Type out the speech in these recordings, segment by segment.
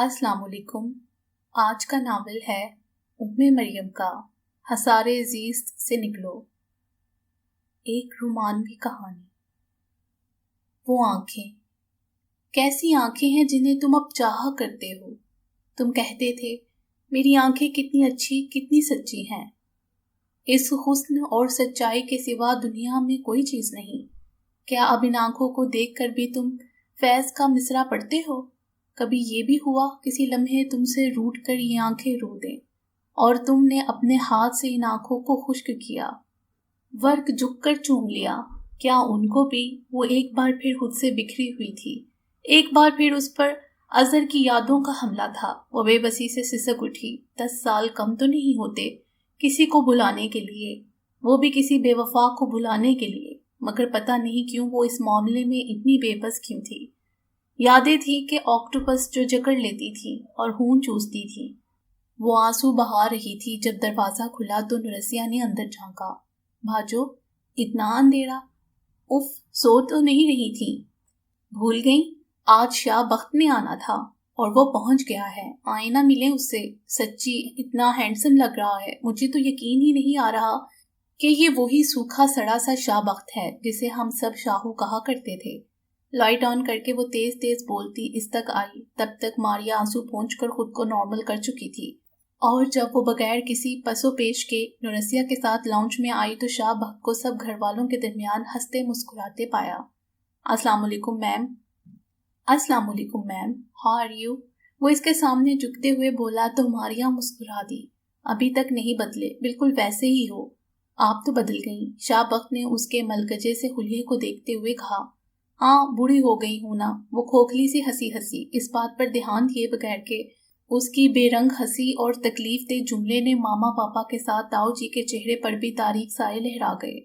अस्सलाम वालेकुम। आज का नावल है उम्मे मरियम का हसारे ज़ीस्त से निकलो। एक रोमानवी कहानी। वो आंखें, कैसी आंखें हैं जिन्हें तुम अब चाहा करते हो। तुम कहते थे मेरी आंखें कितनी अच्छी कितनी सच्ची हैं। इस हुस्न और सच्चाई के सिवा दुनिया में कोई चीज़ नहीं। क्या अब इन आंखों को देखकर भी तुम फैज़ का मिसरा पढ़ते हो? कभी ये भी हुआ किसी लम्हे तुमसे रूठ कर ये आंखें रो दें और तुमने अपने हाथ से इन आंखों को खुश्क किया, वर्क झुककर चूम लिया? क्या उनको भी वो एक बार फिर खुद से बिखरी हुई थी? एक बार फिर उस पर अजहर की यादों का हमला था। वो बेबसी से सिसक उठी। 10 साल कम तो नहीं होते किसी को भुलाने के लिए, वो भी किसी बेवफा को भुलाने के लिए। मगर पता नहीं क्यों वो इस मामले में इतनी बेबस क्यों थी। यादें थी कि ऑक्टोपस जो जकड़ लेती थी और खून चूसती थी। वो आंसू बहा रही थी जब दरवाज़ा खुला तो नुरसिया ने अंदर झांका। भाजो, इतना अंधेरा? उफ, सो तो नहीं रही थी? भूल गई आज शाह बख्त ने आना था और वो पहुंच गया है। आए ना मिले उससे। सच्ची इतना हैंडसम लग रहा है, मुझे तो यकीन ही नहीं आ रहा कि ये वही सूखा सड़ा सा शाह बख्त है जिसे हम सब शाहू कहा करते थे। लाइट ऑन करके वो तेज तेज बोलती इस तक आई। तब तक मारिया आंसू पोंछकर खुद को नॉर्मल कर चुकी थी और जब वो बगैर किसी पसो पेश के नुरसिया के साथ लाउंज में आई तो शाह बख्त को सब घर वालों के दरमियान हंसते मुस्कुराते पाया। अस्सलाम वालेकुम मैम। अस्सलाम वालेकुम मैम, हाउ आर यू? वो इसके सामने झुकते हुए बोला तो मारिया मुस्कुरा दी। अभी तक नहीं बदले, बिल्कुल वैसे ही हो। आप तो बदल गई, शाह बख्त ने उसके मलगजे से हुलिये को देखते हुए कहा। हाँ, बूढ़ी हो गई हूं ना। वो खोखली सी हंसी इस बात पर ध्यान दिए बगैर के उसकी बेरंग हंसी और तकलीफ दे जुमले ने मामा पापा के साथ ताऊ जी के चेहरे पर भी तारीख साए लहरा गए।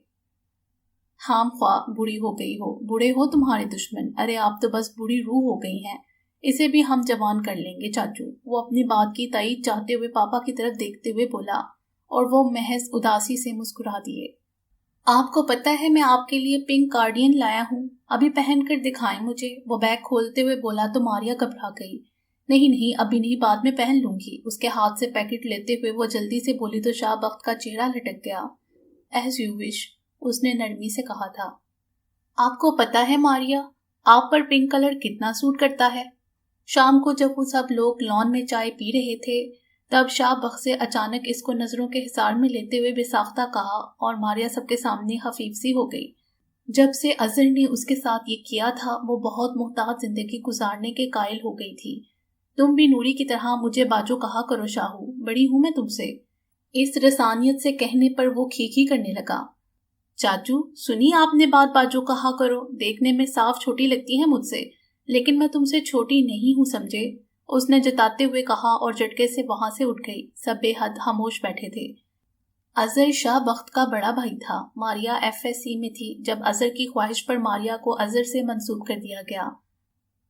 हाँ ख्वाह बूढ़ी हो गई हो, बूढ़े हो तुम्हारे दुश्मन। अरे आप तो बस बूढ़ी रूह हो गई हैं, इसे भी हम जवान कर लेंगे चाचू। वो अपनी बात की तायीद चाहते हुए पापा की तरफ देखते हुए बोला और वो महज उदासी से मुस्कुरा दिए। आपको पता है मैं आपके लिए पिंक कार्डियन लाया हूँ, अभी पहन कर दिखाएं मुझे। वो बैग खोलते हुए बोला तो मारिया घबरा गई। नहीं नहीं, अभी नहीं, बाद में पहन लूंगी। उसके हाथ से पैकेट लेते हुए वो जल्दी से बोली तो शाह बख्त का चेहरा लटक गया। एज यू विश, उसने नरमी से कहा था। आपको पता है मारिया, आप पर पिंक कलर कितना सूट करता है। शाम को जब वो सब लोग लॉन में चाय पी रहे थे तब शाह बख्त से अचानक इसको नजरों के हिसार में लेते हुए बेसाख्ता कहा और मारिया सबके सामने हफीफ सी हो गई। जब से अजहर ने उसके साथ ये किया था वो बहुत मुहताज जिंदगी गुजारने के कायल हो गई थी। तुम भी नूरी की तरह मुझे बाजो कहा करो शाहू, बड़ी हूं मैं तुमसे। इस रसानियत से कहने पर वो खीखी करने लगा। चाचू सुनी आपने बात, बाजो कहा करो, देखने में साफ छोटी लगती है मुझसे, लेकिन मैं तुमसे छोटी नहीं हूं समझे, उसने जताते हुए कहा और झटके से वहां से उठ गई। सब बेहद खामोश बैठे थे। अजहर शाह बख्त का बड़ा भाई था। मारिया एफएससी में थी जब अजहर की ख्वाहिश पर मारिया को अजहर से मंसूब कर दिया गया।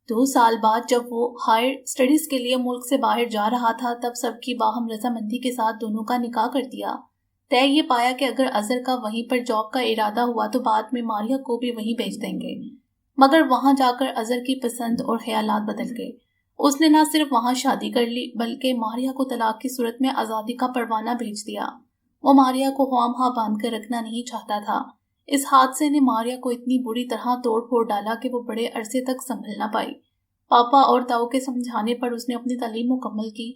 2 साल बाद जब वो हायर स्टडीज के लिए मुल्क से बाहर जा रहा था तब सबकी बाहम रजामंदी के साथ दोनों का निकाह कर दिया। तय ये पाया कि अगर अजहर का वहीं पर जॉब का इरादा हुआ तो बाद में मारिया को भी वहीं भेज देंगे। मगर वहां जाकर अजहर की पसंद और ख्यालात बदल गए। उसने न सिर्फ वहां शादी कर ली बल्कि मारिया को तलाक की सूरत में आज़ादी का परवाना भेज दिया। वो मारिया को ख्वामखा बांध कर रखना नहीं चाहता था। इस हादसे ने मारिया को इतनी बुरी तरह तोड़ फोड़ डाला कि वो बड़े अरसे तक संभल न पाई। पापा और ताऊ के समझाने पर उसने अपनी तालीम मुकम्मल की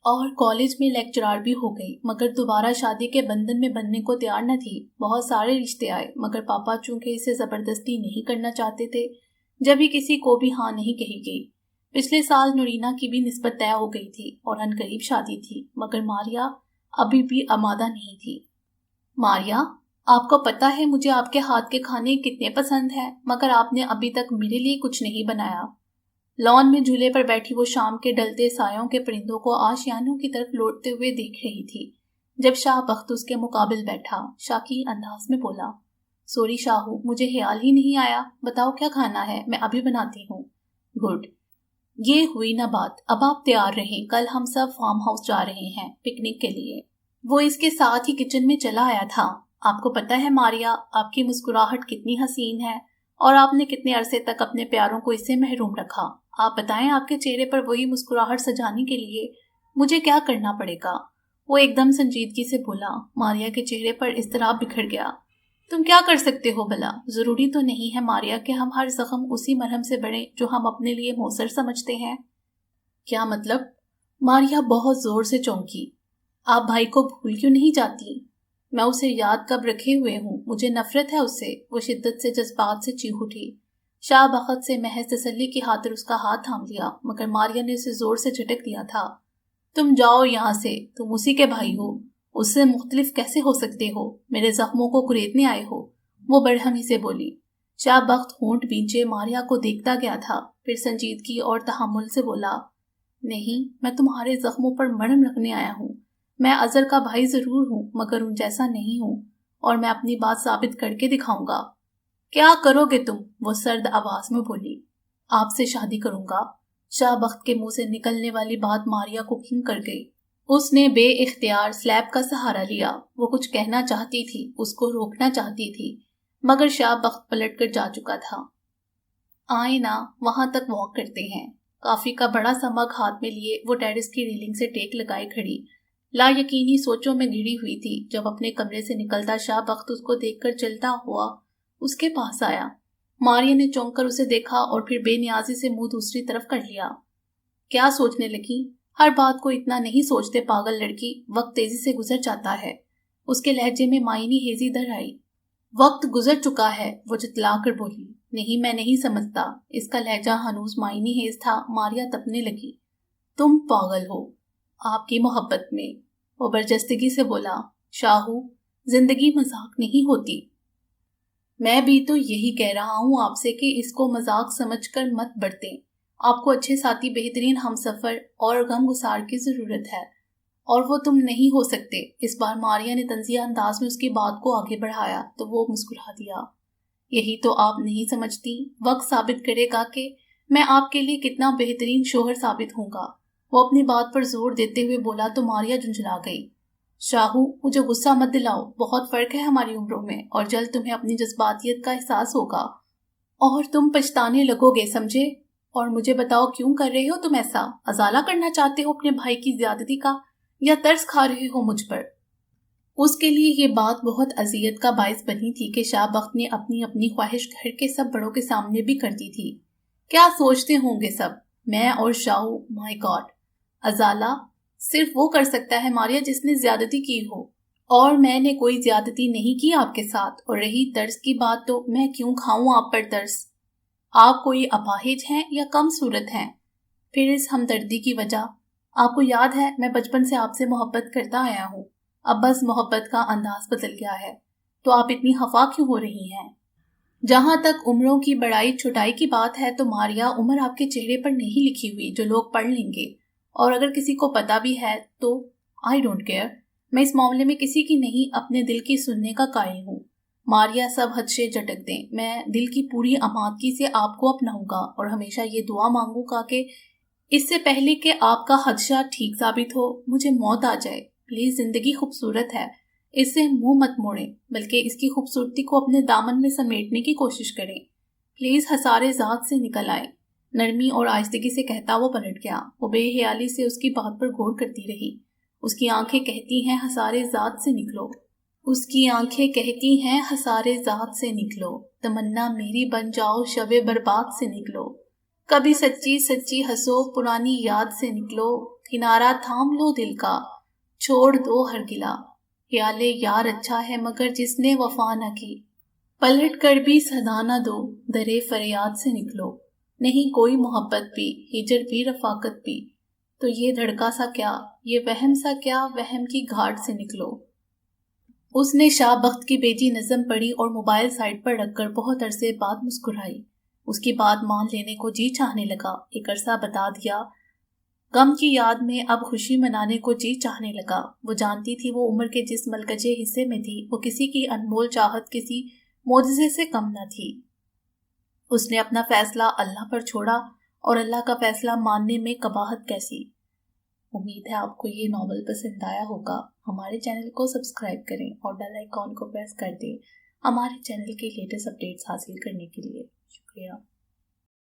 और कॉलेज में लेक्चरार भी हो गई, मगर दोबारा शादी के बंधन में बनने को तैयार न थी। बहुत सारे रिश्ते आए मगर पापा चूंकि इसे जबरदस्ती नहीं करना चाहते थे, जब भी किसी को भी हाँ नहीं कही गई। पिछले साल नूरीना की भी निस्बत तय हो गई थी और अनकरीब शादी थी, मगर मारिया अभी भी आमादा नहीं थी। मारिया, आपको पता है मुझे आपके हाथ के खाने कितने पसंद हैं, मगर आपने अभी तक मेरे लिए कुछ नहीं बनाया। लॉन में झूले पर बैठी वो शाम के डलते सायों के परिंदों को आशियानों की तरफ लौटते हुए देख रही थी जब शाह बख्त उसके मुकाबिल बैठा। शाकी अंदाज में बोला, सॉरी शाहू, मुझे ख्याल ही नहीं आया। बताओ क्या खाना है, मैं अभी बनाती हूँ। गुड, ये हुई ना बात। अब आप तैयार रहें, कल हम सब फार्म हाउस जा रहे हैं पिकनिक के लिए। वो इसके साथ ही किचन में चला आया था। आपको पता है मारिया, आपकी मुस्कुराहट कितनी हसीन है और आपने कितने अरसे तक अपने प्यारों को इससे महरूम रखा। आप बताएं, आपके चेहरे पर वही मुस्कुराहट सजाने के लिए मुझे क्या करना पड़ेगा? वो एकदम संजीदगी से बोला। मारिया के चेहरे पर इज़्तिराब बिखर गया। तुम क्या कर सकते हो भला? जरूरी तो नहीं है मारिया कि हम हर जख्म उसी मरहम से बढ़े जो हम अपने लिए मौसर समझते हैं। क्या मतलब? मारिया बहुत जोर से चौंकी। आप भाई को भूल क्यों नहीं जाती? मैं उसे याद कब रखे हुए हूँ, मुझे नफरत है उससे। वो शिद्दत से जज्बात से चीख उठी। शाह बखत से महज तसल्ली की खातिर उसका हाथ थाम लिया, मगर मारिया ने उसे जोर से झटक दिया था। तुम जाओ यहाँ से, तुम उसी के भाई हो, उससे मुख्तलिफ कैसे हो सकते हो? मेरे जख्मों को कुरेदने आए हो? वो बड़हमी से बोली। शाह बख्त होंठ बींचे मारिया को देखता गया था, फिर संजीदगी और तहम्मुल से बोला, नहीं, मैं तुम्हारे जख्मों पर मरहम रखने आया हूँ। मैं अजहर का भाई जरूर हूँ, मगर उन जैसा नहीं हूँ, और मैं अपनी बात साबित करके दिखाऊंगा। क्या करोगे तुम? वो सर्द आवाज में बोली। आपसे शादी करूंगा। शाह बख्त के मुंह से निकलने वाली बात मारिया को खिंग कर गई। उसने बे इख्तियार स्लैब का सहारा लिया। वो कुछ कहना चाहती थी, उसको रोकना चाहती थी, मगर शाह बख्त पलट कर जा चुका था। आए ना, वहां तक वॉक करते हैं। काफी का बड़ा सा मग हाथ में लिए वो टेरेस की रेलिंग से टेक लगाए खड़ी ला यकीनी सोचों में घिरी हुई थी, जब अपने कमरे से निकलता शाह बख्त उसको देखकर चलता हुआ उसके पास आया। मारिया ने चौंक कर उसे देखा और फिर बेनियाजी से मुंह दूसरी तरफ कर लिया। क्या सोचने लगी? हर बात को इतना नहीं सोचते पागल लड़की, वक्त तेजी से गुजर जाता है। उसके लहजे में मायनी हेजी दर आई। वक्त गुजर चुका है, वो जतला कर बोली। नहीं, मैं नहीं समझता। इसका लहजा हनूज मायनी हेज था। मारिया तपने लगी। तुम पागल हो आपकी मोहब्बत में, वो बरजस्तगी से बोला। शाहू, जिंदगी मजाक नहीं होती। मैं भी तो यही कह रहा हूँ आपसे कि इसको मजाक समझकर मत बरतें। आपको अच्छे साथी, बेहतरीन हमसफर और गमगुसार की जरूरत है, और वो तुम नहीं हो सकते। इस बार मारिया ने तंजिया अंदाज में उसकी बात को आगे बढ़ाया तो वो मुस्कुरा दिया। यही तो आप नहीं समझती। वक्त साबित करेगा कि मैं आपके लिए कितना बेहतरीन शोहर साबित होऊंगा। वो अपनी बात पर जोर देते हुए बोला तो मारिया झुंझला गई। शाहू, मुझे गुस्सा मत दिलाओ। बहुत फर्क है हमारी उम्रों में, और जल्द तुम्हें अपनी जज्बातियत का एहसास होगा और तुम पछताने लगोगे, समझे? और मुझे बताओ, क्यों कर रहे हो तुम ऐसा? अजाला करना चाहते हो अपने भाई की ज्यादती का, या तरस खा रहे हो मुझ पर? उसके लिए ये बात बहुत अजियत का बायस बनी थी कि शाह बख्त ने अपनी अपनी ख्वाहिश घर के सब बड़ों के सामने भी कर दी थी। क्या सोचते होंगे सब? मैं और शाहू, माय गॉड। अजाला सिर्फ वो कर सकता है मारिया जिसने ज्यादती की हो, और मैंने कोई ज्यादती नहीं की आपके साथ। और रही तर्स की बात, तो मैं क्यों खाऊं आप पर तरस? आप कोई अपाहिज हैं या कम सूरत हैं? फिर इस हमदर्दी की वजह? आपको याद है, मैं बचपन से आपसे मोहब्बत करता आया हूँ। अब बस मोहब्बत का अंदाज बदल गया है, तो आप इतनी खफा क्यों हो रही हैं? जहां तक उम्रों की बड़ाई छोटाई की बात है, तो मारिया, उम्र आपके चेहरे पर नहीं लिखी हुई जो लोग पढ़ लेंगे, और अगर किसी को पता भी है तो आई डोंट केयर। मैं इस मामले में किसी की नहीं, अपने दिल की सुनने का कायल हूँ। मारिया, सब हदशे झटक दें। मैं दिल की पूरी आमादगी से आपको अपनाऊंगा और हमेशा ये दुआ मांगूंगा कि इससे पहले कि आपका हदशा ठीक साबित हो, मुझे मौत आ जाए। प्लीज, जिंदगी खूबसूरत है, इससे मुंह मत मोड़ें, बल्कि इसकी खूबसूरती को अपने दामन में समेटने की कोशिश करें। प्लीज, हसारे जात से निकल आए। नरमी और आहिस्तगी से कहता वो पलट गया। वो बेहयाली से उसकी बात पर गौर करती रही। उसकी आंखें कहती हैं, हसारे जात से निकलो। उसकी आंखें कहती हैं, हसारे जात से निकलो। तमन्ना मेरी बन जाओ, शबे बर्बाद से निकलो। कभी सच्ची सच्ची हंसो, पुरानी याद से निकलो। किनारा थाम लो दिल का, छोड़ दो हर गिला। ख्याले यार अच्छा है, मगर जिसने वफा न की। पलट कर भी सदा न दो, दरे फरियाद से निकलो। नहीं कोई मोहब्बत भी, हिजर भी, रफाकत भी, तो ये धड़का सा क्या, ये वहम सा क्या, वहम की घाट से निकलो। उसने शाह बख्त की बेटी नज़म पढ़ी और मोबाइल साइड पर रखकर बहुत अरसे बाद मुस्कुराई। उसकी बात मान लेने को जी चाहने लगा। एक अरसा बता दिया। गम की याद में अब खुशी मनाने को जी चाहने लगा। वो जानती थी वो उम्र के जिस मलकजे हिस्से में थी, वो किसी की अनमोल चाहत, किसी मोजज़े से कम न थी। उसने अपना फैसला अल्लाह पर छोड़ा, और अल्लाह का फैसला मानने में कबाहत कैसी। उम्मीद है आपको ये नॉवल पसंद आया होगा। हमारे चैनल को सब्सक्राइब करें और बेल आइकॉन को प्रेस कर दें हमारे चैनल के लेटेस्ट अपडेट्स हासिल करने के लिए। शुक्रिया।